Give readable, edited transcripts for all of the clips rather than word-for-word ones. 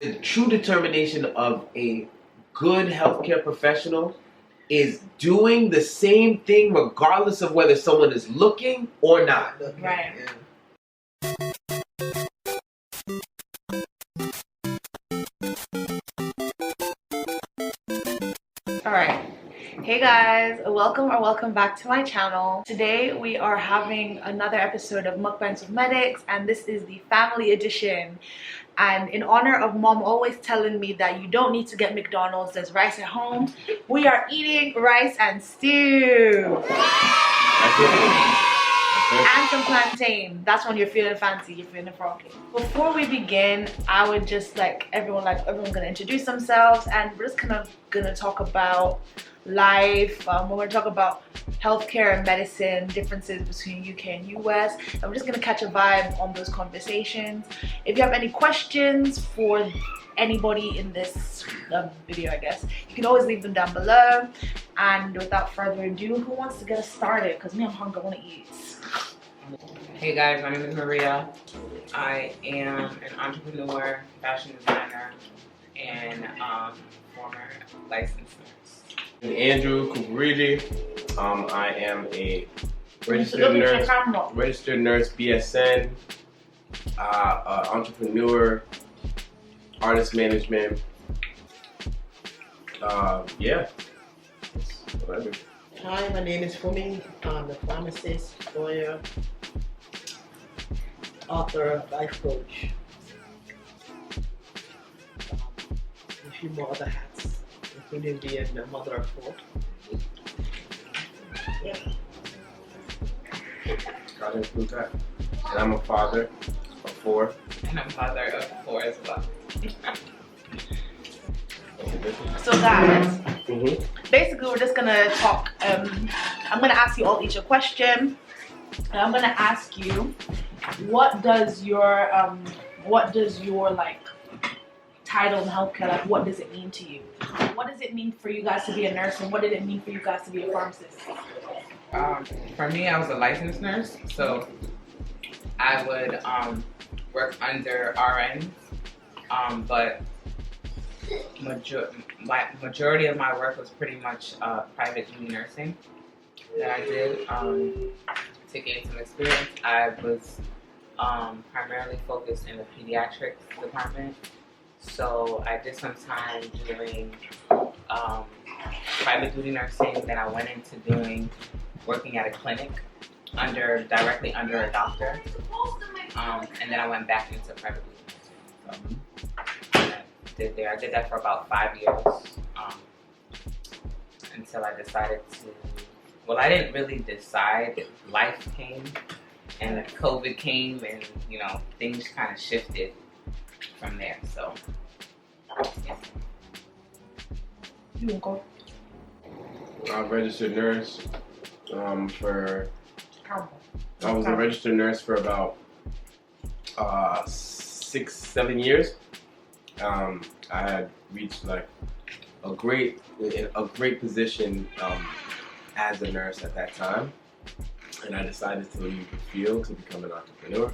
The true determination of a good healthcare professional is doing the same thing regardless of whether someone is looking or not. Right. Alright. Hey guys, welcome back to my channel. Today we are having another episode of Mukbangs with Medics, and this is the family edition. And in honor of mom always telling me that you don't need to get McDonald's, there's rice at home, we are eating rice and stew. And some plantain. That's when you're feeling fancy, you're feeling froggy. Before we begin, I would just everyone's gonna introduce themselves, and we're just gonna talk about life. We're gonna talk about healthcare and medicine, differences between UK and US, and we're just gonna catch a vibe on those conversations. If you have any questions for anybody in this video, I guess you can always leave them down below. And without further ado, who wants to get us started? Because me, I'm hungry, I want to eat. Hey guys, my name is Maria. I am an entrepreneur, fashion designer, and former licensed nurse. Andrew Kubridi. I am a registered nurse, BSN, entrepreneur, artist management. Yeah. That's what I do. Hi, my name is Fumi. I'm a pharmacist, lawyer, author, life coach, a few more other hats, including being a mother of four. Yeah. Gotta include that. And I'm a father of 4. And I'm mother of 4 as well. So guys, basically we're just gonna talk. I'm gonna ask you all each a question, and I'm gonna ask you, what does your title in healthcare, what does it mean to you? What does it mean for you guys to be a nurse, and what did it mean for you guys to be a pharmacist? For me, I was a licensed nurse, so I would work under RNs, but majority of my work was pretty much private duty nursing that I did. To gain some experience, I was primarily focused in the pediatrics department, so I did some time doing private duty nursing. Then I went into working at a clinic directly under a doctor, and then I went back into private duty nursing. So, I did that for about 5 years until I decided to, I didn't really decide. Life came and COVID came, and things kind of shifted from there. So yeah. You won't go. I'm a registered nurse I was a registered nurse for about 6-7 years. I had reached a great position as a nurse at that time, and I decided to leave the field to become an entrepreneur.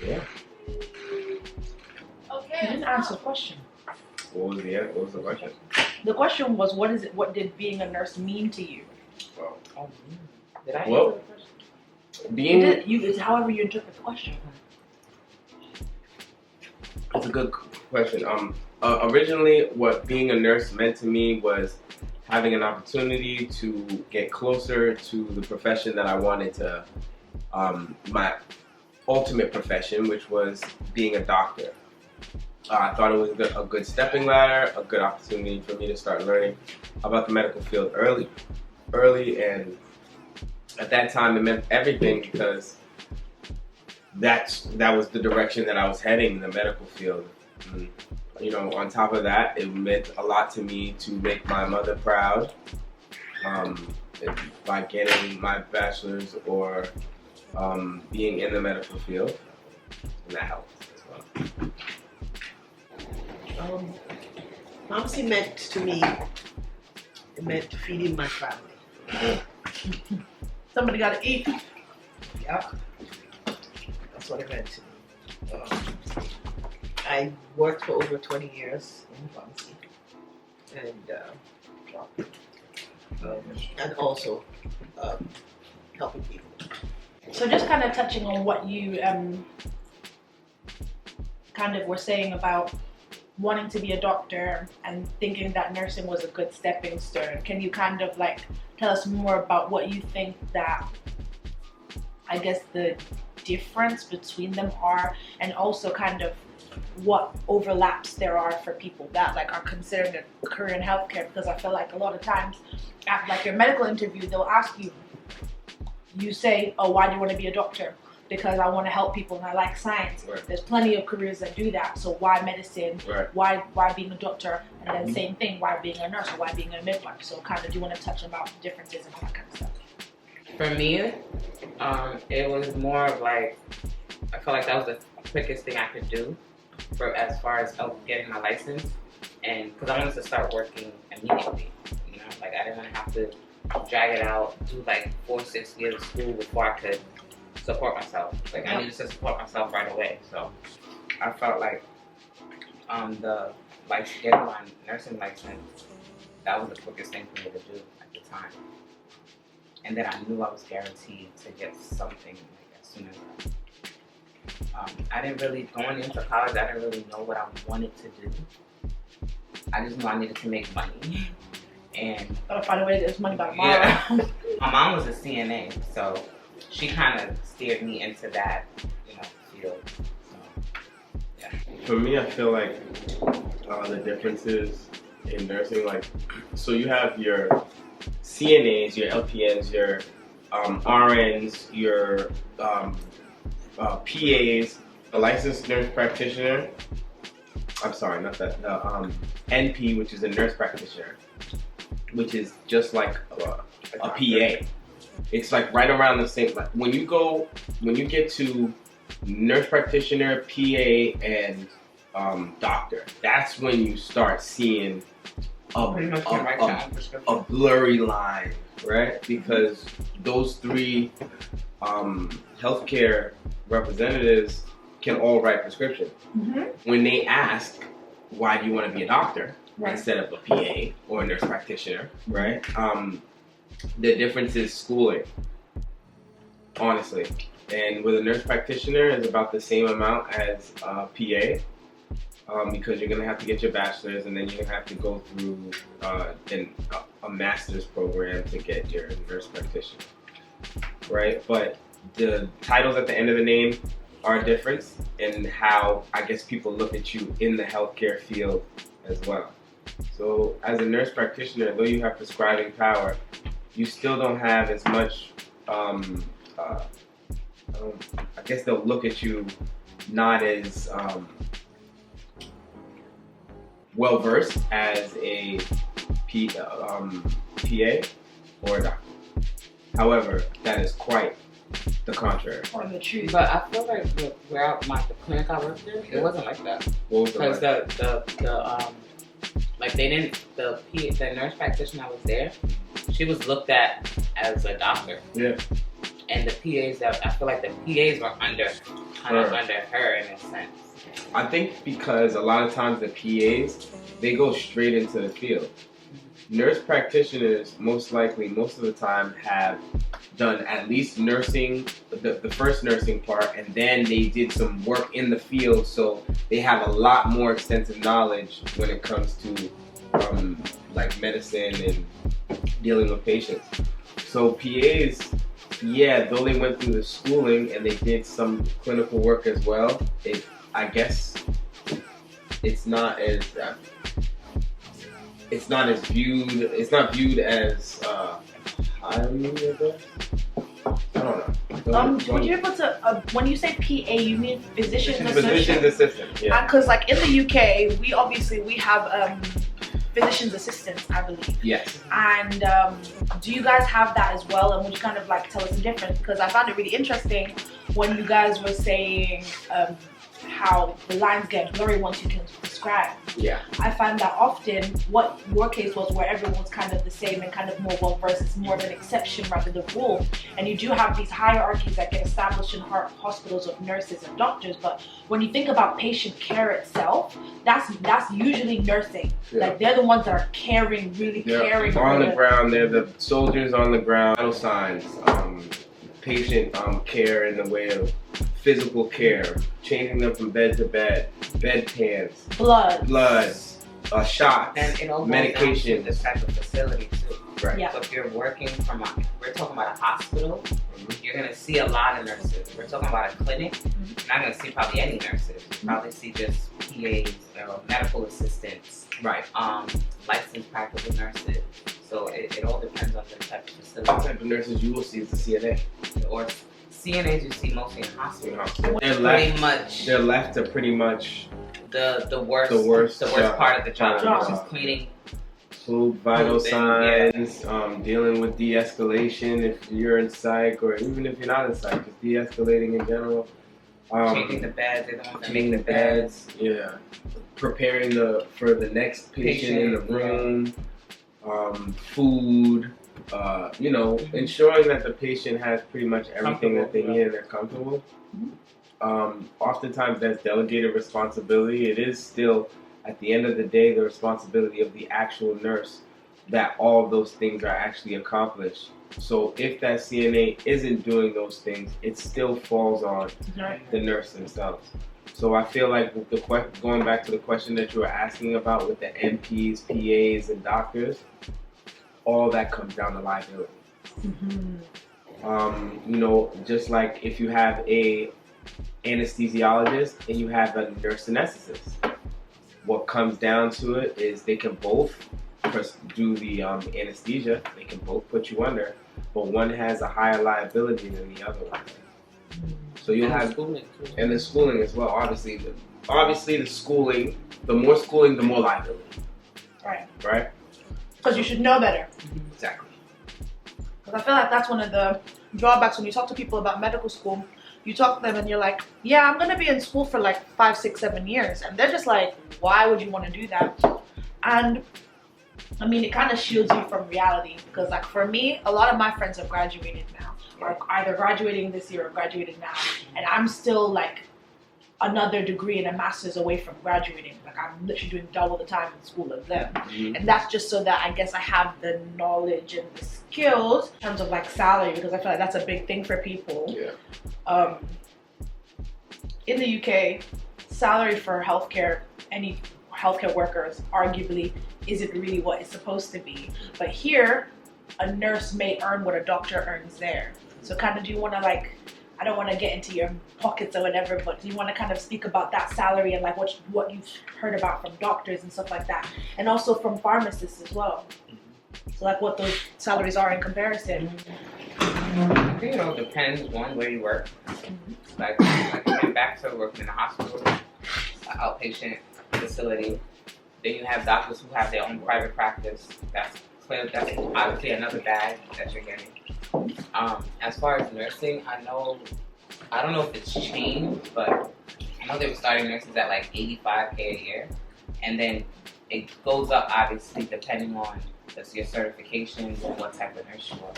Yeah. Okay. You didn't answer the question. What was the question? The question was, what did being a nurse mean to you? Well, did I answer the question? It's however you interpret the question. That's a good question. Originally, what being a nurse meant to me was having an opportunity to get closer to the profession that I wanted to, my ultimate profession, which was being a doctor. I thought it was a good stepping ladder, a good opportunity for me to start learning about the medical field early, and at that time it meant everything, because that was the direction that I was heading, the medical field. And, on top of that, it meant a lot to me to make my mother proud by getting my bachelor's or being in the medical field, and that helped as well. Pharmacy meant to me, it meant feeding my family. Somebody gotta eat. Yep. That's what it meant to me. I worked for over 20 years in pharmacy, and also helping people. So just kind of touching on what you kind of were saying about wanting to be a doctor and thinking that nursing was a good stepping stone. Can you kind of like tell us more about what you think that, I guess, the difference between them are, and also kind of what overlaps there are for people that like are considering a career in healthcare? Because I feel like a lot of times at like your medical interview, they'll ask you, you say, oh, why do you want to be a doctor? Because I want to help people and I like science. Right. There's plenty of careers that do that. So why medicine? Right. Why being a doctor? And then same thing, why being a nurse or why being a midwife? So kind of do you want to touch about differences and all that kind of stuff? For me, it was more of like, I felt like that was the quickest thing I could do for as far as getting my license, and because I wanted to start working immediately. You know, like I didn't want to have to drag it out, do like 4-6 years of school before I could support myself. Like I needed to support myself right away. So I felt like getting my nursing license, that was the quickest thing for me to do at the time. And then I knew I was guaranteed to get something like as soon as I didn't really, going into college, I didn't really know what I wanted to do. I just knew I needed to make money. And Gotta find a way to get this money by tomorrow. yeah, my mom was a CNA, so she kind of steered me into that, field. So, yeah. For me, I feel like the differences in nursing, like, so you have your CNAs, your LPNs, your RNs, your PAs, the licensed nurse practitioner. I'm sorry, not that. The NP, which is a nurse practitioner, which is just like a PA. It's like right around the same. Like when you get to nurse practitioner, PA, and doctor, that's when you start seeing a blurry line, right? Because those three healthcare representatives can all write prescriptions. Mm-hmm. When they ask, why do you want to be a doctor instead of a PA or a nurse practitioner, right? The difference is schooling, honestly. And with a nurse practitioner, it's about the same amount as a PA. Because you're going to have to get your bachelor's and then you're going to have to go through a master's program to get your nurse practitioner, right? But the titles at the end of the name are a difference in how, I guess, people look at you in the healthcare field as well. So as a nurse practitioner, though you have prescribing power, you still don't have as much, I guess they'll look at you not as well-versed as a PA or a doctor. However, that is quite the contrary. Or the truth. But I feel like the clinic I worked in, it wasn't like that. What was it like? Because the nurse practitioner that was there, she was looked at as a doctor. Yeah. And the PAs, I feel like the PAs were under her in a sense. I think because a lot of times the PAs, they go straight into the field. Nurse practitioners, most likely, most of the time, have done at least nursing, the first nursing part, and then they did some work in the field, so they have a lot more extensive knowledge when it comes to like medicine and dealing with patients. So PAs, yeah, though they went through the schooling and they did some clinical work as well, I guess it's not viewed as highly, I guess. I don't know. Would you be able to, when you say PA, you mean physician's assistant? Physician's assistant, yeah. Because like in the UK, we have physician's assistants, I believe. Yes. And do you guys have that as well? And would you kind of like tell us the difference? Because I found it really interesting when you guys were saying how the lines get blurry once you can prescribe. Yeah. I find that often what your case was, where everyone's kind of the same and kind of more well versed, is more of an exception rather than rule. And you do have these hierarchies that get established in hospitals of nurses and doctors. But when you think about patient care itself, that's usually nursing. Yeah. Like they're the ones that are caring, really caring. On the ground, they're the soldiers on the ground. Vital signs, patient care in the way of physical care, changing them from bed to bed, bedpans, blood, shots, and it all medication. This type of facility too. Right. Yeah. So if you're working we're talking about a hospital, you're gonna see a lot of nurses. We're talking about a clinic, you're not gonna see probably any nurses. You probably see just PAs, medical assistants, Right. Licensed practical nurses. So it all depends on the type of The facility. type of nurses you will see is the CNA. Or CNAs you see mostly in hospitals. They're left to pretty much the worst job. part of the job, Job. which is cleaning. Food, vital Food, signs, dealing with de-escalation if you're in psych, or even if you're not in psych, just de-escalating in general. Changing the beds, they're the ones that make the beds. Yeah. Preparing for the next patient in the room. Food. Ensuring that the patient has pretty much everything that they need and they're comfortable. Oftentimes that's delegated responsibility. It is still, at the end of the day, the responsibility of the actual nurse that all of those things are actually accomplished. So if that CNA isn't doing those things, it still falls on the nurse themselves. So I feel like with going back to the question that you were asking about with the NPs, PAs, and doctors, all that comes down to liability. Just like if you have a anesthesiologist and you have a nurse anesthetist, what comes down to it is they can both do the anesthesia, they can both put you under, but one has a higher liability than the other one. So you'll have schooling too. And the schooling as well. Obviously the schooling, the more schooling, the more liability. Right? Because you should know better. Exactly. Because I feel like that's one of the drawbacks when you talk to people about medical school. You talk to them and you're like, yeah, I'm going to be in school for like 5, 6, 7 years. And they're just like, why would you want to do that? And I mean, it kind of shields you from reality. Because like for me, a lot of my friends have graduated now. Or either graduating this year or graduated now. And I'm still like another degree and a master's away from graduating. Like I'm literally doing double the time in school as them. And that's just so that I guess I have the knowledge and the skills in terms of like salary, because I feel like that's a big thing for people. Yeah. In the UK, salary for healthcare, any healthcare workers arguably isn't really what it's supposed to be. But here, a nurse may earn what a doctor earns there. So kind of do you want to like, I don't want to get into your pockets or whatever, but do you want to kind of speak about that salary and like what you've heard about from doctors and stuff like that, and also from pharmacists as well? So like what those salaries are in comparison. I think it all depends on where you work. Like you went back to working in a hospital, an outpatient facility. Then you have doctors who have their own private practice. That's obviously another bag that you're getting. As far as nursing, I don't know if it's changed, but I know they were starting nurses at like $85K a year, and then it goes up obviously depending on your certifications and what type of nurse you are.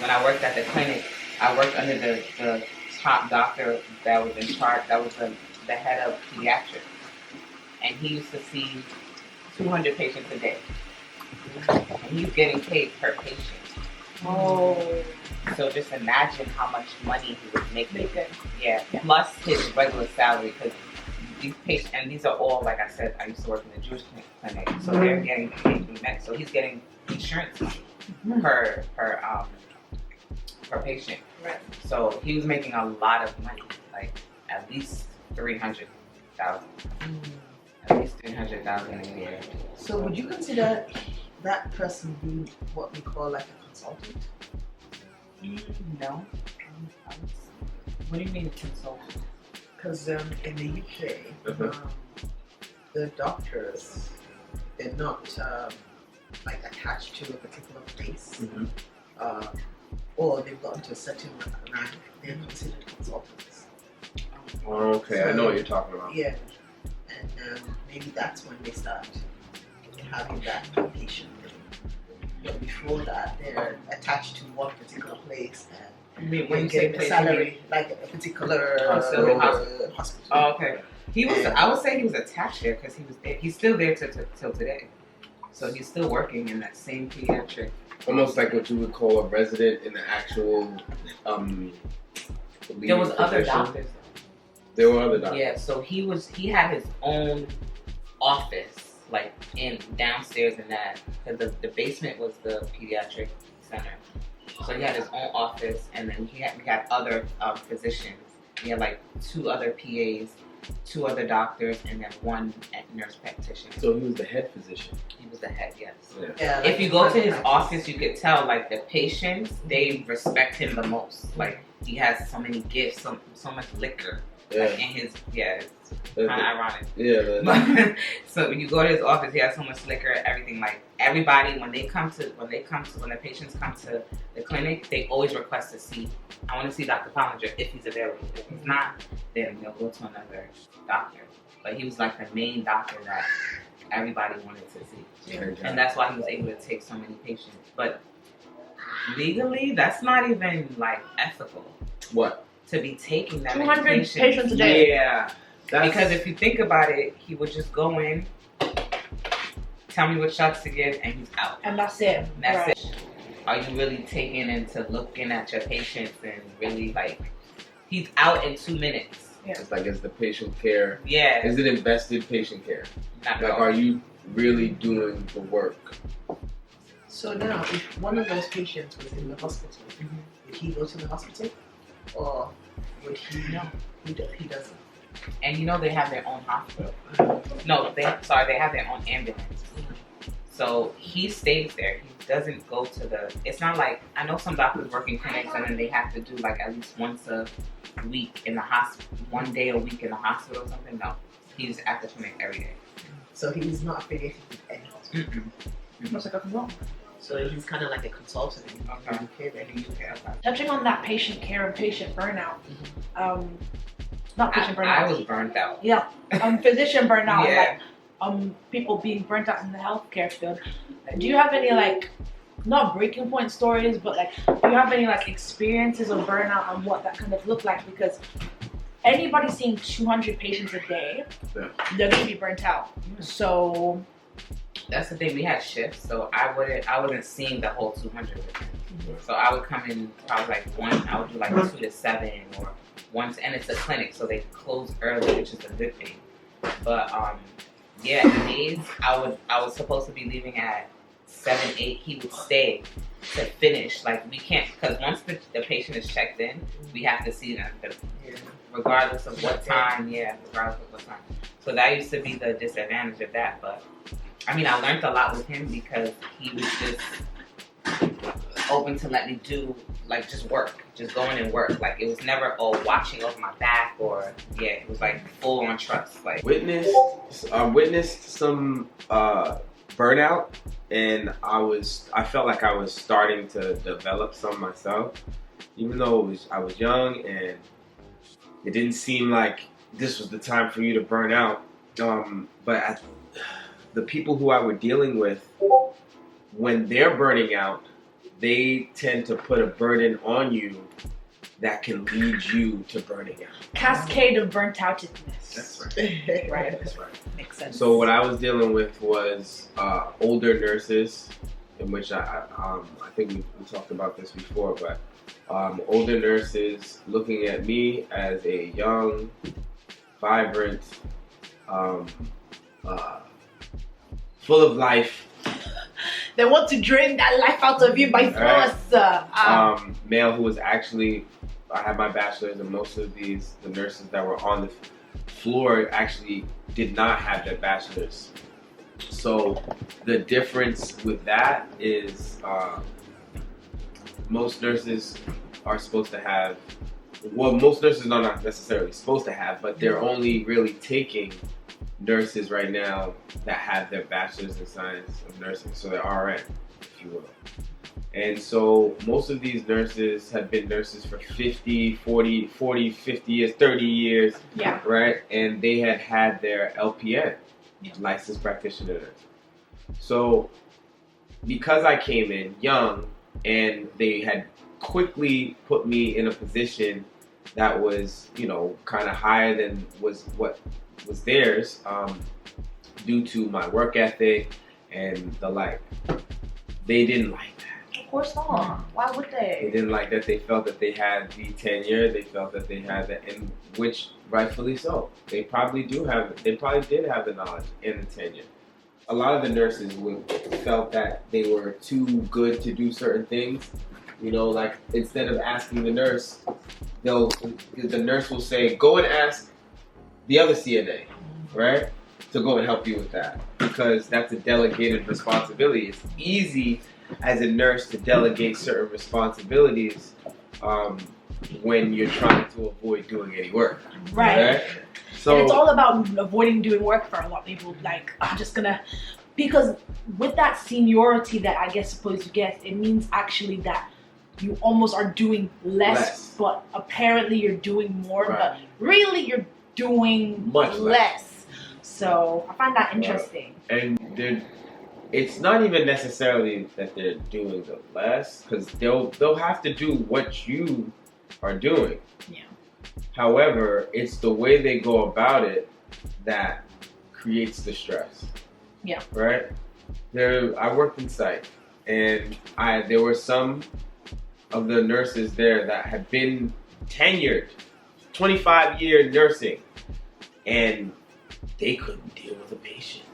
When I worked at the clinic, I worked under the top doctor that was in charge, that was the head of pediatrics, and he used to see 200 patients a day, and he's getting paid per patient. Oh. So just imagine how much money he was making. Yeah, plus his regular salary, because these patients, and these are all, like I said, I used to work in the Jewish clinic, so they're getting paid through med, so he's getting insurance per patient. Right. So he was making a lot of money, like at least $300,000. At least $300,000 a year. So would you consider that person being what we call like a consultant? No. What do you mean consultant? Because in the UK, the doctors, they're not like attached to a particular place, or they've gotten to a certain rank. They're considered consultants. Okay, I know what you're talking about. Yeah, and maybe that's when they start having that patient. But before that, they're attached to one particular place and When you say get a place, salary, like a particular Hospital. hospital. Oh, okay. He was. I would say he was attached there because he was there. He's still there till today. So he's still working in that same pediatric. Almost like what you would call a resident in the actual. There was other profession. doctors. There were other doctors. Yeah. So he had his own office, like in downstairs in that, because the basement was the pediatric center. So he had his own office, and then we had other physicians. We had like 2 other PAs, 2 other doctors, and then 1 nurse practitioner. So he was the head physician. He was the head, yes. Yeah. Yeah, If you go to his office, you could tell like the patients, they respect him the most. Like he has so many gifts, so much liquor. Yeah. Like in his, it's kind of ironic. Yeah. But, so when you go to his office, he has so much liquor, everything. Like everybody, when the patients come to the clinic, they always request to see. I want to see Dr. Pollinger if he's available. If he's not, then they'll go to another doctor. But he was like the main doctor that everybody wanted to see, and that's why he was able to take so many patients. But legally, that's not even like ethical. What? To be taking that 200 many patients a day. Yeah. Because if you think about it, he would just go in, tell me what shots to give, and he's out. And that's it. And that's it. Are you really taking into looking at your patients and really like, he's out in 2 minutes. Yeah. It's like, is the patient care? Yeah. Is it invested patient care? Not Like, at all. are you really doing the work? So now, if one of those patients was in the hospital, would he go to the hospital, or would he? No, he doesn't. And you know they have their own hospital. No, they have their own ambulance. So he stays there. He doesn't go to the. It's not like, I know some doctors work in clinics and then they have to do like at least once a week in the hospital, 1 day a week in the hospital or something. No, he's at the clinic every day. So he's not affiliated with any hospital. What's like wrong? So he's kind of like a consultant in Okay. the UK. In the UK, okay. Touching on that patient care and patient burnout. Not patient burnout. I was burnt out. Yeah. Physician burnout. Yeah. Like, people being burnt out in the healthcare field. Do you have any like, not breaking point stories, but like, do you have any like experiences of burnout and what that kind of looked like? Because anybody seeing 200 patients a day, they're gonna be burnt out. So That's the thing. We had shifts, so I wasn't seeing the whole 200 with him. So I would come in probably like 1. I would do like 2 to 7 or 1, and it's a clinic, so they close early, which is a good thing. But days I was supposed to be leaving at 7, 8. He would stay to finish. Like we can't, because once the patient is checked in, we have to see them. Regardless of what time, regardless of what time. So that used to be the disadvantage of that. But I mean, I learned a lot with him because he was just open to let me do, like, just work, just go in and work. Like, it was never, watching over my back or, it was like full on trust. Like, I witnessed some burnout, and I felt like I was starting to develop some myself, even though I was young and it didn't seem like this was the time for you to burn out. But the people who I were dealing with, when they're burning out, they tend to put a burden on you that can lead you to burning out. Cascade of Burnt-outed-ness. That's right. Right. That's right. Makes sense. So what I was dealing with was older nurses, in which I think we talked about this before, but older nurses looking at me as a young, vibrant, full of life. They want to drain that life out of you by force. Male who was actually, I had my bachelor's, and most of the nurses that were on the floor actually did not have their bachelor's. So the difference with that is most nurses are supposed to have, most nurses are not necessarily supposed to have, but they're only really taking nurses right now that have their bachelor's in science of nursing, so they're RN, if you will. And so most of these nurses have been nurses for 50, 50 years, 30 years, Yeah. right? And they had their LPN, Yeah. licensed practitioner nurse. So because I came in young and they had quickly put me in a position that was, kind of higher than what was theirs, due to my work ethic and the like, they didn't like that. Of course not. Why would They they? didn't like that. They felt that they had the tenure. They felt that they had the, and which rightfully so. They probably did have the knowledge and the tenure. A lot of the nurses felt that they were too good to do certain things. Like instead of asking the nurse, the nurse will say, "Go and ask the other CNA," right, to go and help you with that, because that's a delegated responsibility. It's easy as a nurse to delegate certain responsibilities when you're trying to avoid doing any work. Right. So and it's all about avoiding doing work for a lot of people. Like, I'm just gonna, because with that seniority that I guess suppose you get, it means actually that you almost are doing less. But apparently you're doing more, Right. but really you're doing Much less. So I find that interesting. And it's not even necessarily that they're doing the less, because they'll have to do what you are doing. Yeah. However, it's the way they go about it that creates the stress. Yeah. Right? I worked in psych, and there were some of the nurses there that had been tenured, 25-year nursing, and they couldn't deal with a patient.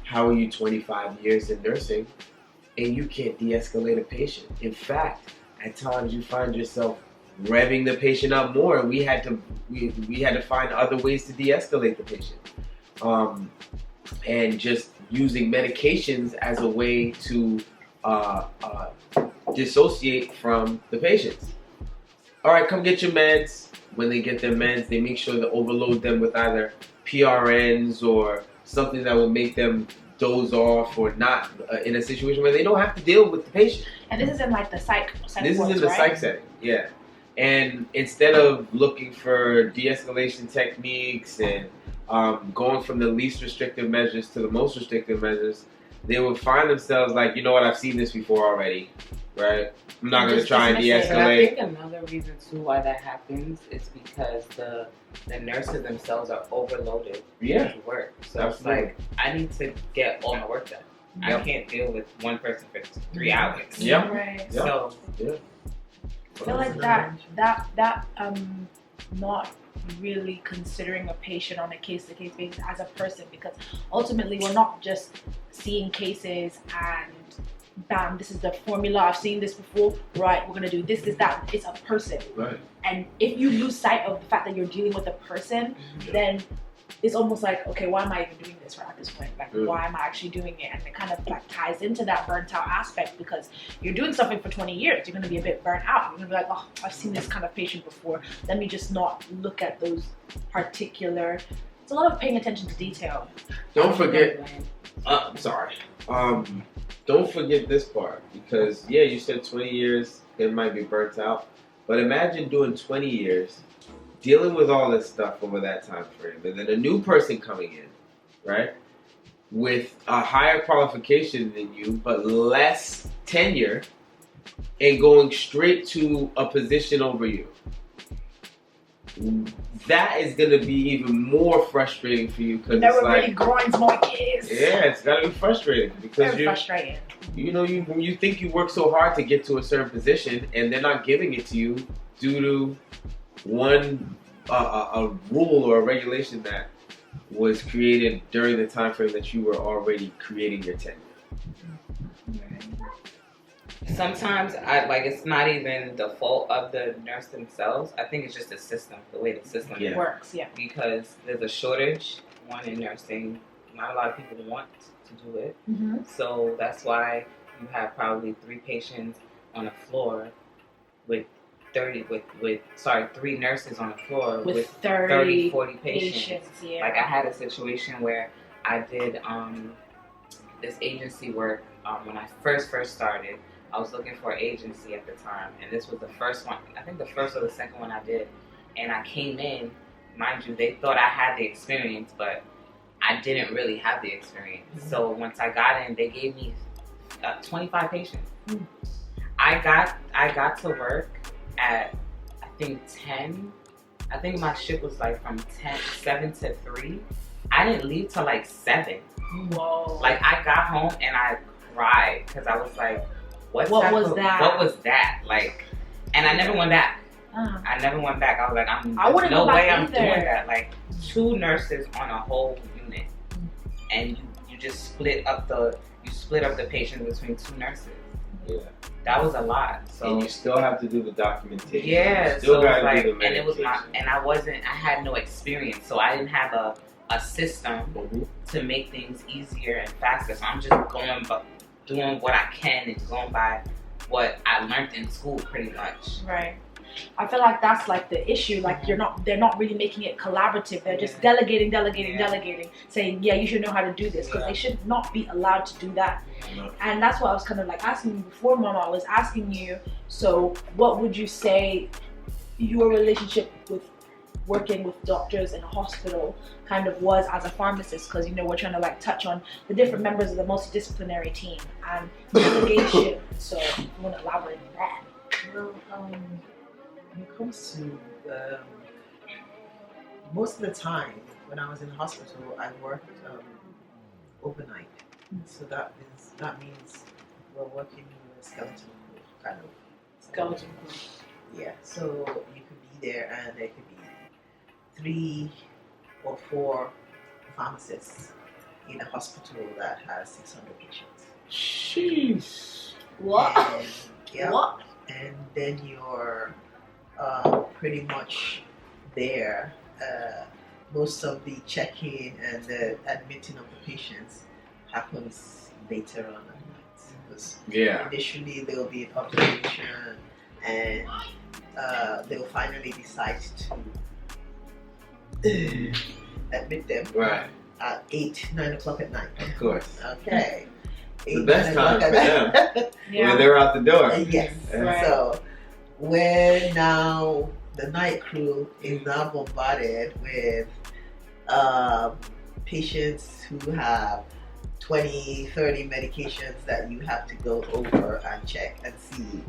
How are you 25 years in nursing and you can't de-escalate a patient? In fact, at times you find yourself revving the patient up more, and we had to find other ways to de-escalate the patient, and just using medications as a way to dissociate from the patients. All right, come get your meds. When they get their meds, they make sure to overload them with either PRNs or something that will make them doze off, or not in a situation where they don't have to deal with the patient. And this is in like the psych This wards, is in the right? psych setting, yeah. And instead of looking for de-escalation techniques and going from the least restrictive measures to the most restrictive measures, they would find themselves like, you know what, I've seen this before already, right? I'm not going to try and And I de-escalate. think another reason too why that happens is because the nurses themselves are overloaded with work. So Absolutely. it's like, I need to get all my work done. Yep. I can't deal with one person for 3 hours. Yep. Right. Yep. So I feel like that not really considering a patient on a case-to-case basis as a person, because ultimately we're not just seeing cases and bam, this is the formula, I've seen this before, right, we're gonna do this, that. It's a person. Right. And if you lose sight of the fact that you're dealing with a person, then it's almost like, okay, why am I even doing this right at this point? Like, why am I actually doing it? And it kind of like ties into that burnt out aspect, because you're doing something for 20 years. You're going to be a bit burnt out. You're going to be like, oh, I've seen this kind of patient before. Let me just not look at those particular. It's a lot of paying attention to detail. Don't forget. I'm sorry. Don't forget this part, because yeah, you said 20 years, it might be burnt out, but imagine doing 20 years, dealing with all this stuff over that time frame, and then a new person coming in, right, with a higher qualification than you, but less tenure, and going straight to a position over you. That is going to be even more frustrating for you, because it's like, really grinds my gears. yeah, it's got to be frustrating, because Very frustrating. you think you work so hard to get to a certain position, and they're not giving it to you due to one a rule or a regulation that was created during the time frame that you were already creating your tenure. sometimes it's not even the fault of the nurse themselves. I think it's just the system, the way the system works. Yeah. Because there's a shortage, one, in nursing. Not a lot of people want to do it. Mm-hmm. So that's why you have probably 3 patients on a floor with 3 nurses on the floor with 30, 40 patients. Yeah. Like, I had a situation where I did this agency work. When I first started, I was looking for an agency at the time, and this was the first one. I think the first or the second one I did. And I came in, mind you, they thought I had the experience, but I didn't really have the experience. Mm-hmm. So once I got in, they gave me 25 patients. Mm. I got to work at, I think 10. I think my shift was like from 7 to 3. I didn't leave till like 7. Whoa. Like I got home and I cried because I was like, what was that? Like, and I never went back. I never went back. I was like, there's no way I'm doing that. Like 2 nurses on a whole unit, and you just split up the patients between 2 nurses. Yeah, that was a lot. So and you still have to do the documentation. Yeah, you still so gotta like, do the and it was I had no experience, so I didn't have a system to make things easier and faster. So I'm just doing what I can and going by what I learned in school, pretty much. Right. I feel like that's like the issue. Like they're not really making it collaborative. They're just delegating, saying, yeah, you should know how to do this, because they should not be allowed to do that. And that's what I was kind of like asking you before, Mama. I was asking you, so what would you say your relationship with working with doctors in a hospital kind of was as a pharmacist? Because we're trying to like touch on the different members of the multidisciplinary team and delegation. So I want to elaborate on that. Well, when it comes to most of the time when I was in the hospital, I worked overnight. So that means we're working with a skeleton crew, kind of. Skeleton crew. Yeah. So you could be there, and there could be 3 or 4 pharmacists in a hospital that has 600 patients. Jeez. What? What? And then you're pretty much there. Most of the check-in and the admitting of the patients happens later on at night. Because initially there will be an observation, and they'll finally decide to admit them at 8, 9 o'clock at night. Of course. Okay. The best time for them when they're out the door. Yes. Right. So when now the night crew is now bombarded with patients who have 20, 30 medications that you have to go over and check and see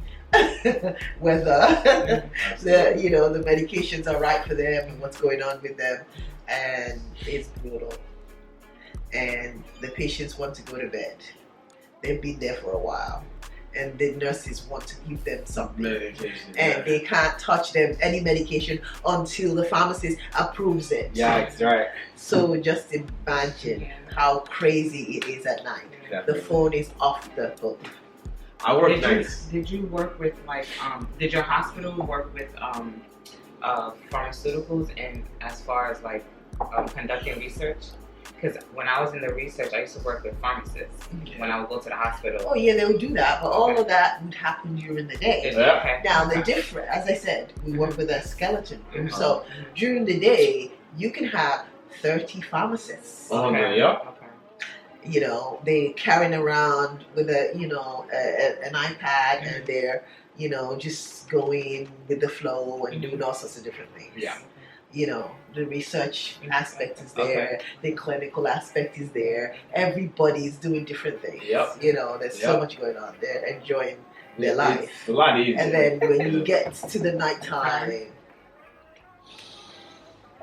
whether the medications are right for them and what's going on with them, and it's brutal. And the patients want to go to bed. They've been there for a while, and the nurses want to give them some medication, and they can't touch them any medication until the pharmacist approves it. Yeah, that's right. So just imagine how crazy it is at night. Definitely. The phone is off the hook. I work nights. Did you work with did your hospital work with pharmaceuticals, and as far as like conducting research? Because when I was in the research, I used to work with pharmacists when I would go to the hospital. Oh yeah, they would do that, but all of that would happen during the day. Now the different, as I said, we work with a skeleton crew. So during the day, you can have 30 pharmacists. They're carrying around with an iPad, and they're just going with the flow and doing all sorts of different things. The research aspect is there, the clinical aspect is there. Everybody's doing different things. There's so much going on. They're enjoying their life. It's a lot easier. And then when you get to the nighttime,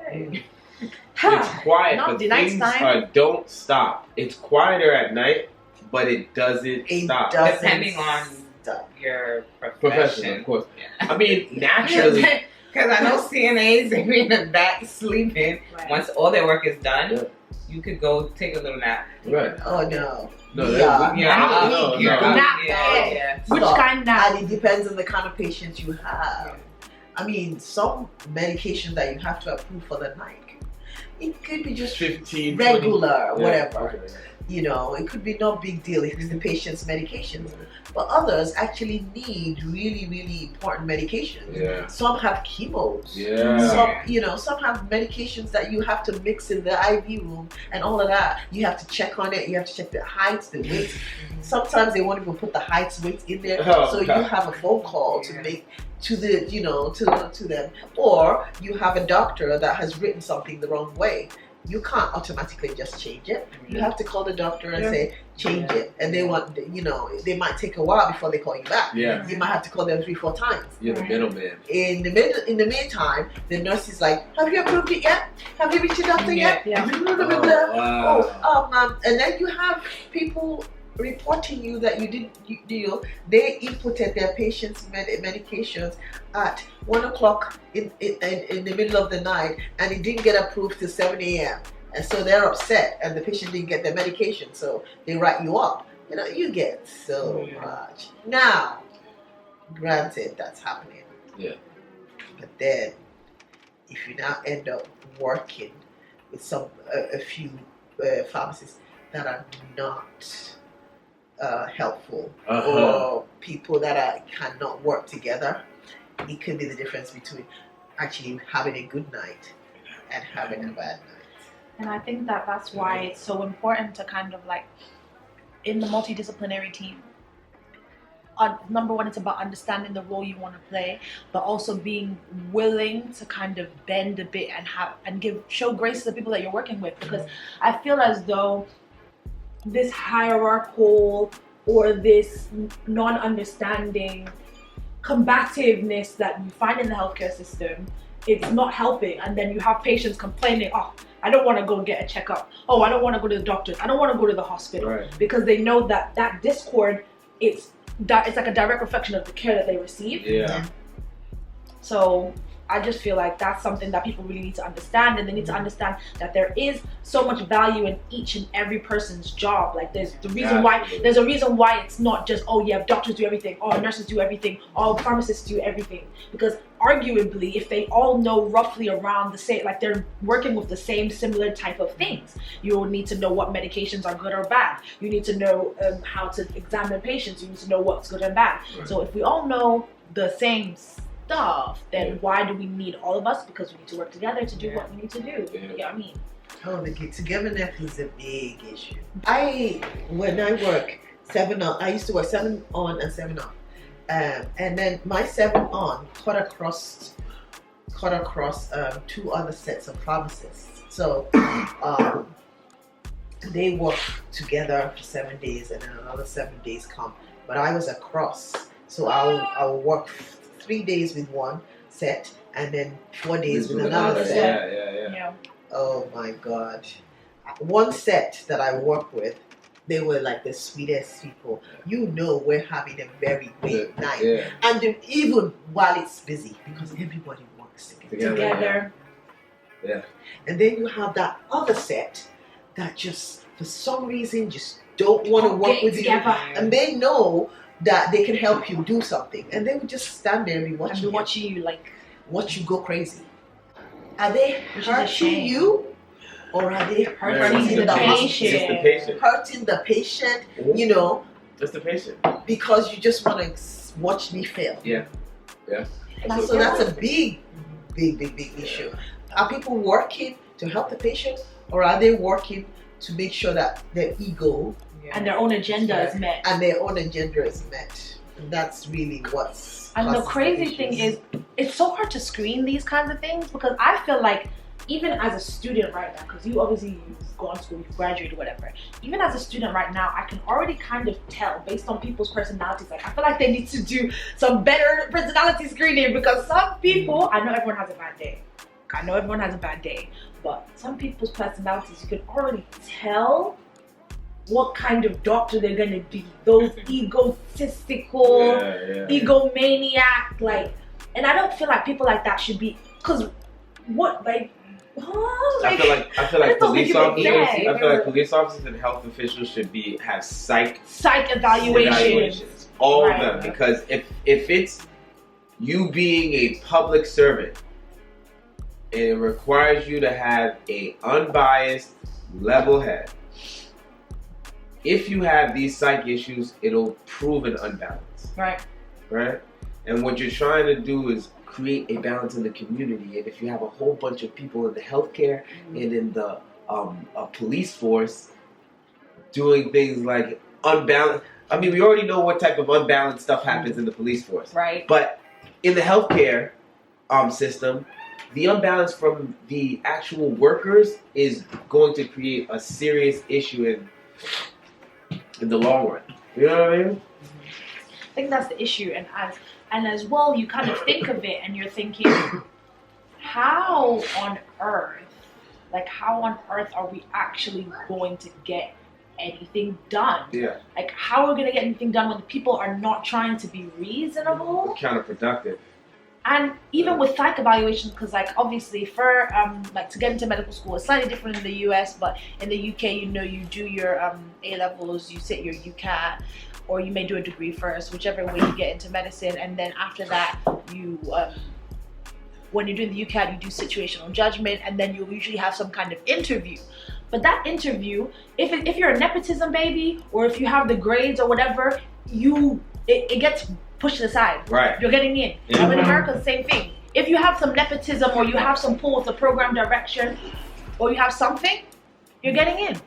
it's quiet, but things don't stop. It's quieter at night, but it doesn't stop. Depending on your profession, of course. I mean, naturally. Because I know CNAs, they be in the back sleeping. Once all their work is done, you could go take a little nap. Right. Oh no. No. Which kind of nap? And it depends on the kind of patients you have. I mean, some medication that you have to approve for the night, it could be just 15, regular, 20. whatever. You know, it could be no big deal if it's the patient's medications. But others actually need really, really important medications. Yeah. Some have chemos. Yeah. Some have medications that you have to mix in the IV room and all of that. You have to check on it. You have to check the heights, the weights. Sometimes they won't even put the heights, weights in there. So you have a phone call to make to the, to them. Or you have a doctor that has written something the wrong way. You can't automatically just change it. You have to call the doctor and say, change it. And they want, they might take a while before they call you back. Yeah. You might have to call them 3-4 times. You're the middleman. In the meantime, the nurse is like, have you approved it yet? Have you reached your doctor yet? Yeah. And then you have people reporting you that they inputted their patients' medications at 1 o'clock in the middle of the night, and it didn't get approved till 7 a.m. And so they're upset, and the patient didn't get their medication, so they write you up. You get so much. Now, granted, that's happening. Yeah. But then, if you now end up working with a few pharmacists that are not helpful, or people that cannot work together, it could be the difference between actually having a good night and having a bad night. And I think that's why it's so important to kind of like, in the multidisciplinary team, number one, it's about understanding the role you want to play, but also being willing to kind of bend a bit and show grace to the people that you're working with. Because I feel as though this hierarchical or this non-understanding combativeness that you find in the healthcare system, it's not helping. And then you have patients complaining, oh, I don't want to go get a checkup. Oh, I don't want to go to the doctor. I don't want to go to the hospital. Right. Because they know that discord, it's like a direct reflection of the care that they receive. Yeah. So I just feel like that's something that people really need to understand, and they need to understand that there is so much value in each and every person's job. Like there's a reason why it's not just, oh yeah, doctors do everything, oh nurses do everything, oh pharmacists do everything. Because arguably, if they all know roughly around the same, like they're working with the same similar type of things, you will need to know what medications are good or bad. You need to know how to examine patients. You need to know what's good and bad. Right. So if we all know the same stuff, then why do we need all of us? Because we need to work together to do what we need to do. You know what I mean? Oh, the togetherness is a big issue. When I work 7 on, I used to work 7 on and 7 off. And then my 7 on cut across 2 other sets of pharmacists. So they work together for 7 days, and then another 7 days come. But I was across, so I'll work 3 days with one set, and then 4 days with another set. Yeah. Oh my God! One set that I work with, they were like the sweetest people. We're having a very great night, and even while it's busy, because everybody works together. Yeah. And then you have that other set that just, for some reason, just don't want to work with you, and they know that they can help you do something, and they would just stand there and be watching you, like watch you go crazy. Are they hurting you, or are they hurting the patient? Hurting the patient, Just the patient. Because you just want to watch me fail. Yeah. So that's a big issue. Are people working to help the patient, or are they working to make sure that their ego and their own agenda is met? And that's really what's. And the crazy thing is, it's so hard to screen these kinds of things, because I feel like even as a student right now, because you've gone to school, you've graduated, whatever. Even as a student right now, I can already kind of tell based on people's personalities. Like, I feel like they need to do some better personality screening, because some people, I know everyone has a bad day. But some people's personalities, you can already tell what kind of doctor they're gonna be. Those egotistical, egomaniac, like, and I don't feel like people like that should be, because what, like, I feel like police officers and health officials should have psych evaluations, all of them, because if it's you being a public servant, it requires you to have a unbiased, level head. if you have these psych issues, it'll prove an unbalance. Right. Right? And what you're trying to do is create a balance in the community. And if you have a whole bunch of people in the healthcare and in the police force doing things like unbalanced, I mean, we already know what type of unbalanced stuff happens in the police force. Right. But in the healthcare system, the unbalance from the actual workers is going to create a serious issue in the long run. You know what I mean? I think that's the issue, and as well, you kind of think of it, and you're thinking, how on earth are we actually going to get anything done? Yeah. Like, how are we going to get anything done when the people are not trying to be reasonable? Counterproductive. And even with psych evaluations, because like obviously for like to get into medical school, it's slightly different in the US, but in the UK, you know, you do your A levels, you sit your UCAT, or you may do a degree first, whichever way you get into medicine, and then after that, you when you're doing the UCAT, you do situational judgment, and then you'll usually have some kind of interview. But that interview, if you're a nepotism baby, or if you have the grades or whatever, it gets pushed aside. Right. You're getting in. Yeah. In America, the same thing. If you have some nepotism, or you have some pull with the program direction, or you have something, you're getting in.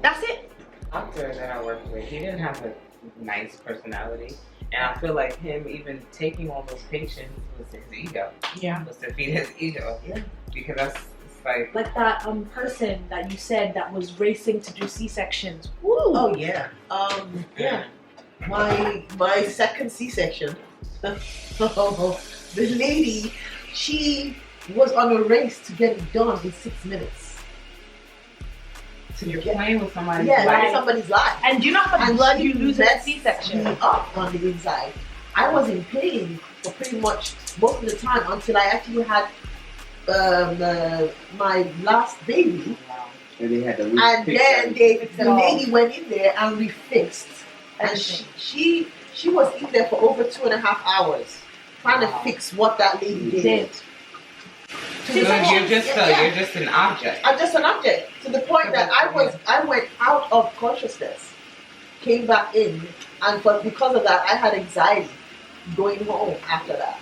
That's it. Doctor that I worked with, he didn't have a nice personality. And I feel like him even taking all those patients was his ego. Yeah. Was to feed his ego. Yeah. Because that's like that person that you said that was racing to do C-sections. Woo. Oh yeah. Yeah. My second C-section. The lady, she was on a race to get it done in 6 minutes. So you're playing with somebody's life. life. Somebody's life. And do you know how much blood you lose in a C-section? Me up on the inside. I was in pain for pretty much most of the time until I actually had my last baby. And they had to and then the lady went in there and we fixed. And she was in there for over 2.5 hours trying to fix what that lady did. So you're just an object. I'm just an object to the point that I went out of consciousness, came back in, and because of that I had anxiety going home after that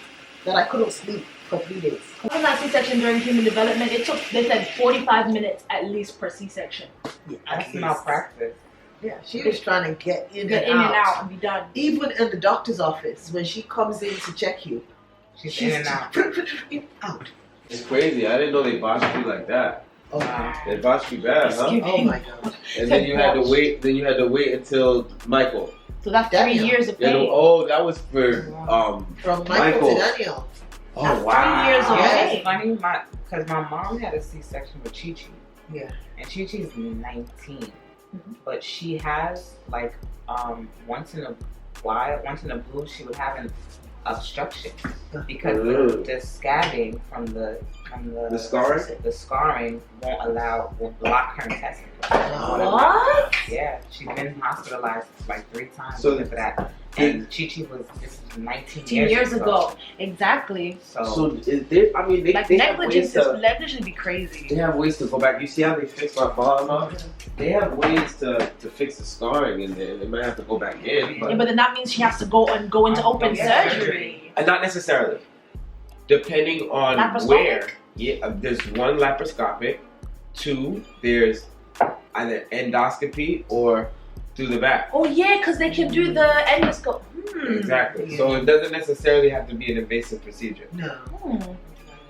I couldn't sleep for 3 days. In that C-section during human development, they said 45 minutes at least per C-section. Yeah, that's malpractice. Yeah, she was trying to get in and out and be done. Even in the doctor's office, when she comes in to check you, she's in and out. Out. It's crazy. I didn't know they botched you like that. Oh wow. They botched you bad, huh? Oh my god. And then you had to wait. Then you had to wait until Michael. So that's 3 years of pain. Oh, that was for from Michael to Daniel. Oh that's wow. 3 years of Yeah, pain. it's funny because my mom had a C-section with Chi-Chi. Yeah. And Chi-Chi's 19. But she has like once in a blue she would have an obstruction because the scabbing from the scarring won't block her intestines. What? Yeah, she's been hospitalized like 3 times So for that. And Chi-Chi this is 19 years ago. Exactly. So is there, I mean, they have ways to negligence be crazy. They have ways to go back. You see how they fix my mom? They have ways to fix the scarring in there. They might have to go back in. But then that means she has to go into open surgery. Not necessarily. Depending on where. Yeah, there's 1 laparoscopic, 2 there's either endoscopy or through the back. Oh yeah, because they can do the endoscope. Exactly. Yeah. So it doesn't necessarily have to be an invasive procedure. No.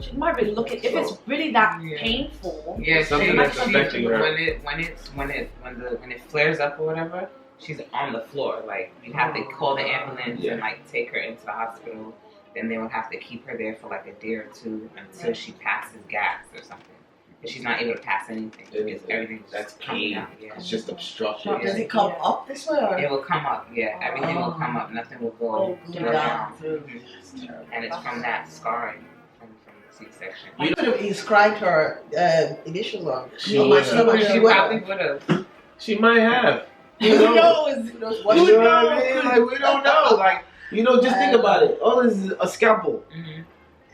She might really look at if it's really that painful. Yeah, something that's affecting her. When it flares up or whatever, she's on the floor. Like you have to call the ambulance and like take her into the hospital. Then they will have to keep her there for like a day or 2 until she passes gas or something. But she's not able to pass anything. Everything that's pain. Yeah. It's just obstruction. Does it come up this way or? It will come up. Yeah, everything will come up. Nothing will go down. And it's from that scarring from the C-section. You could have inscribed her initials on. She probably would have. She might have. Who knows? You know what I mean? Like we don't know. Like just think about it. All this is a scalpel.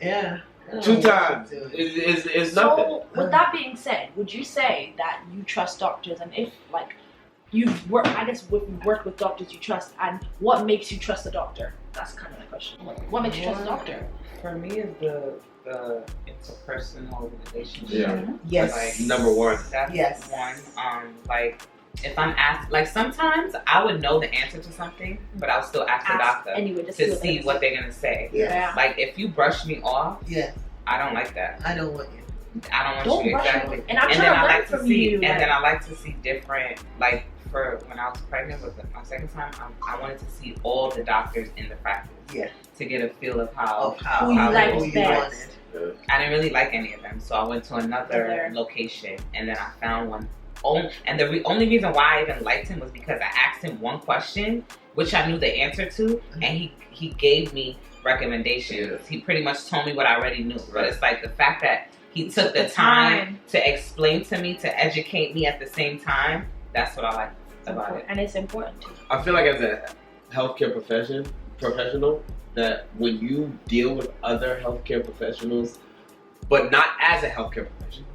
Yeah. 2 times. It's nothing. So, with that being said, would you say that you trust doctors, and if like you've worked, I guess, worked with doctors you trust, and what makes you trust a doctor? That's kind of the question. What makes you trust a doctor? For me, is the interpersonal relationship. Yeah. Yes. Like, Number one. That's Yes. one. Like, if I'm asked, like sometimes I would know the answer to something, but I'll still ask the doctor anyway, just to see what they're gonna say. Yeah. Like if you brush me off, Yeah. I don't like that. I don't want you. I don't want Don't you rush exactly. me. And I'm then trying to I learn like to from see, you. and like, then I like to see different. Like for when I was pregnant with my second time, I wanted to see all the doctors in the practice. Yeah. To get a feel of how Who you like who you best. wanted. I didn't really like any of them, so I went to another location, and then I found one. And the only reason why I even liked him was because I asked him one question, which I knew the answer to, and he gave me recommendations. Yeah. He pretty much told me what I already knew. But it's like the fact that he took the time to explain to me, to educate me at the same time. That's what I like about it. And it's important too. I feel like as a healthcare professional, that when you deal with other healthcare professionals, but not as a healthcare professional,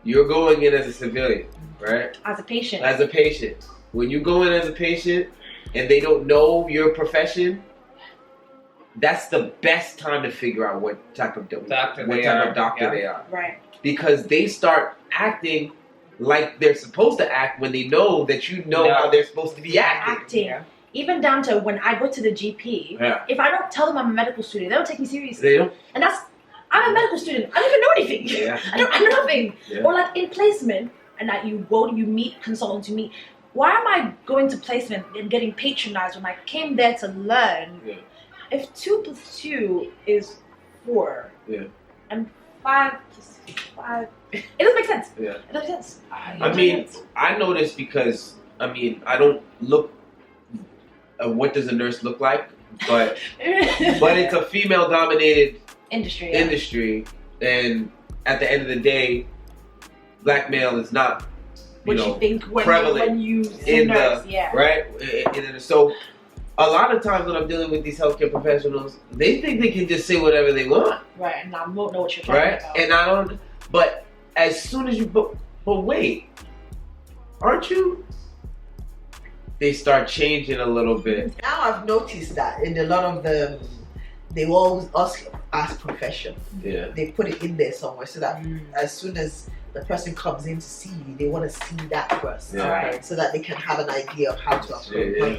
you're going in as a civilian, right? As a patient. As a patient. When you go in as a patient and they don't know your profession, that's the best time to figure out what type of doctor they are. Right. Because they start acting like they're supposed to act when they know that you know how they're supposed to be acting. Yeah. Even down to when I go to the GP, if I don't tell them I'm a medical student, they don't take me seriously. They don't. And I'm a medical student. I don't even know anything. Yeah. I know nothing. Yeah. Or like in placement, and that you meet consultants, you meet. Why am I going to placement and getting patronized when I came there to learn? Yeah. If 2 + 2 is 4, and 5 + 5, it doesn't make sense. Yeah. It doesn't make sense. I mean, I know this because, I don't look, what does a nurse look like? But it's a female-dominated industry, and at the end of the day, black male is not, you think prevalent when you in nurse, right? And so a lot of times when I'm dealing with these healthcare professionals, they think they can just say whatever they want. Right, and I won't know what you're talking about. And I don't, but as soon as you, but wait, aren't you? They start changing a little bit. Now I've noticed that in a lot of them, they always ask profession. Yeah. They put it in there somewhere so that as soon as the person comes in to see you, they want to see that first. Yeah. Right. So that they can have an idea of how to approach. Yeah.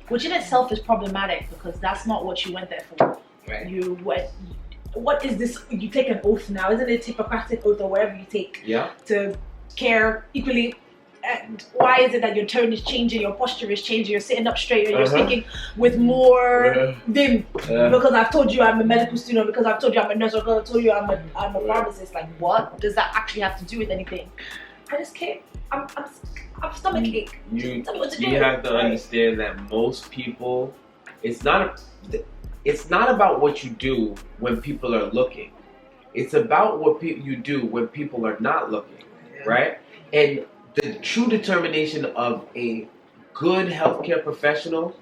Which in itself is problematic because that's not what you went there for. Right. You went. What is this? You take an oath now, isn't it? Hippocratic oath or whatever you take to care equally. And why is it that your tone is changing, your posture is changing, you're sitting up straight, and you're speaking with more vim? Because I've told you I'm a medical student, because I've told you I'm a nurse, or because I've told you I'm a pharmacist. Like, what does that actually have to do with anything? I just can't. I'm stomach ache. You Tell me what to do. have to understand that most people, it's not about what you do when people are looking. It's about what you do when people are not looking, right? And the true determination of a good healthcare professional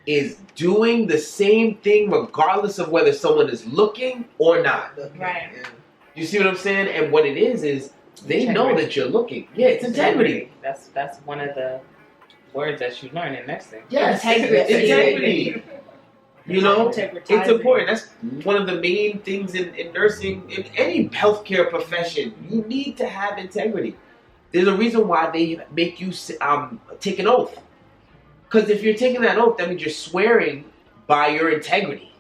is doing the same thing regardless of whether someone is looking or not. Right. You see what I'm saying? And what it is they know that you're looking. Yeah, it's integrity. That's one of the words that you learn in nursing. Yes, integrity. You know, it's important. That's one of the main things in nursing, in any healthcare profession. You need to have integrity. There's a reason why they make you take an oath. Because if you're taking that oath, that means you're swearing by your integrity,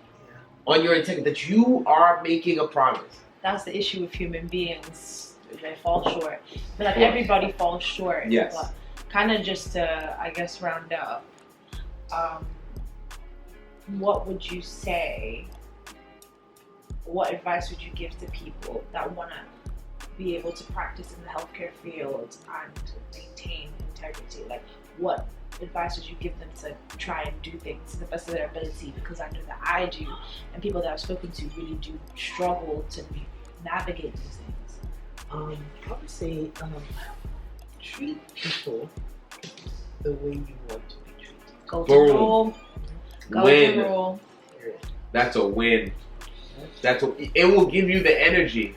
on your integrity, that you are making a promise. That's the issue with human beings. They fall short. But like everybody falls short. Yes. But kind of just to, I guess, round up, what would you say, what advice would you give to people that want to be able to practice in the healthcare field and maintain integrity? Like, what advice would you give them to try and do things to the best of their ability? Because I know that I do, and people that I've spoken to really do struggle to navigate these things. I would say treat people the way you want to be treated. Go to rule. Win. Rule. That's a win. It will give you the energy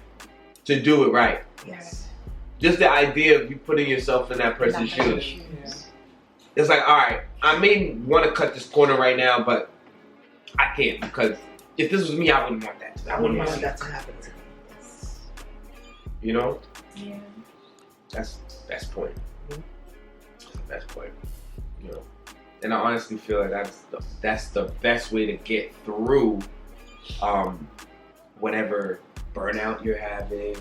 to do it right. Yes. Just the idea of you putting yourself in that person's shoes. it's like, all right, I may want to cut this corner right now, but I can't, because if this was me, I wouldn't want that. I wouldn't want that to happen to me. You know? Yeah. That's best point. Best point. You know? And I honestly feel like that's the best way to get through whatever burnout you're having,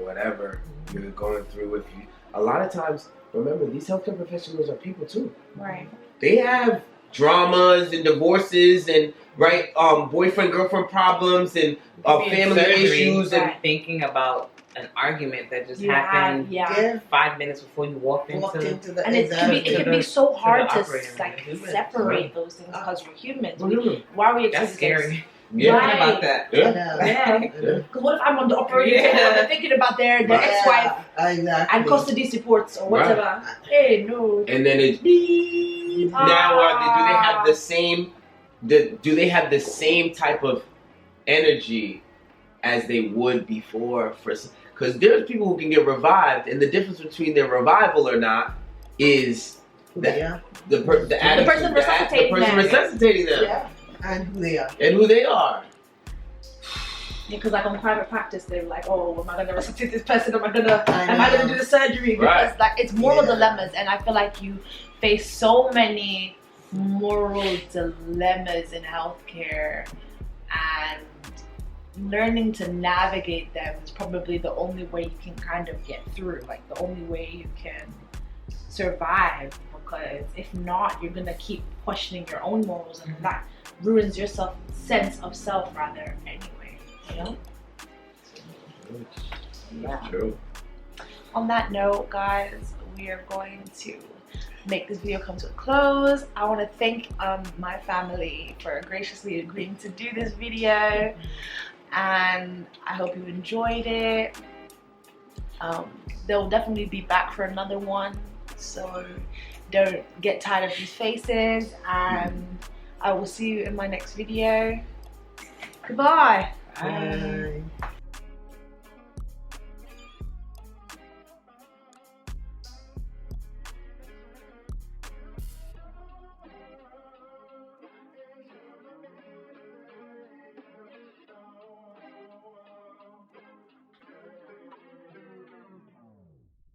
whatever you're going through. If you, a lot of times, remember, these healthcare professionals are people too. Right. They have dramas and divorces and boyfriend girlfriend problems and family issues and thinking about an argument that just happened 5 minutes before you walked into the and it can be so hard to like separate those things because we're humans. Why are we That's scary. Yeah. Right. About that. Yeah. Because what if I'm on the operating table and they're thinking about their ex-wife and custody supports or whatever? Right. Hey, no. And then it's now. Do they have the same? Do they have the same type of energy as they would before? Because there's people who can get revived, and the difference between their revival or not is the person resuscitating them. Yeah. And who they are. Yeah, because like on private practice, they're like, oh, am I gonna resuscitate this person? Am I gonna do the surgery? Because like it's moral dilemmas, and I feel like you face so many moral dilemmas in healthcare, and learning to navigate them is probably the only way you can kind of get through. Like the only way you can survive, because if not, you're gonna keep questioning your own morals, and that ruins your sense of self rather anyway, you know? Yeah. True. On that note, guys, we are going to make this video come to a close. I want to thank my family for graciously agreeing to do this video, and I hope you enjoyed it. They'll definitely be back for another one, so don't get tired of these faces, and I will see you in my next video. Goodbye. Bye.